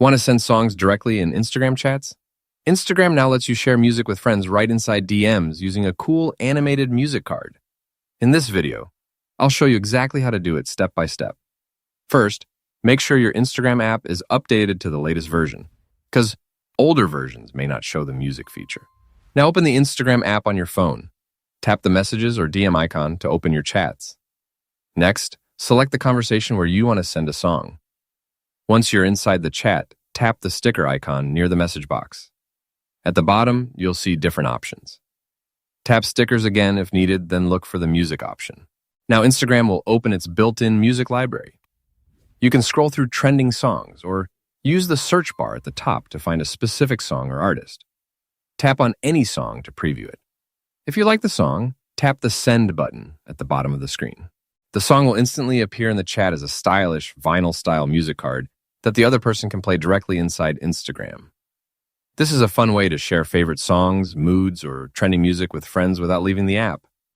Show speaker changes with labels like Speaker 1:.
Speaker 1: Want to send songs directly in Instagram chats? Instagram now lets you share music with friends right inside DMs using a cool animated music card. In this video, I'll show you exactly how to do it step by step. First, make sure your Instagram app is updated to the latest version, because older versions may not show the music feature. Now open the Instagram app on your phone. Tap the messages or DM icon to open your chats. Next, select the conversation where you want to send a song. Once you're inside the chat, tap the sticker icon near the message box. At the bottom, you'll see different options. Tap stickers again if needed, then look for the music option. Now Instagram will open its built-in music library. You can scroll through trending songs or use the search bar at the top to find a specific song or artist. Tap on any song to preview it. If you like the song, tap the send button at the bottom of the screen. The song will instantly appear in the chat as a stylish vinyl-style music card that the other person can play directly inside Instagram. This is a fun way to share favorite songs, moods, or trending music with friends without leaving the app.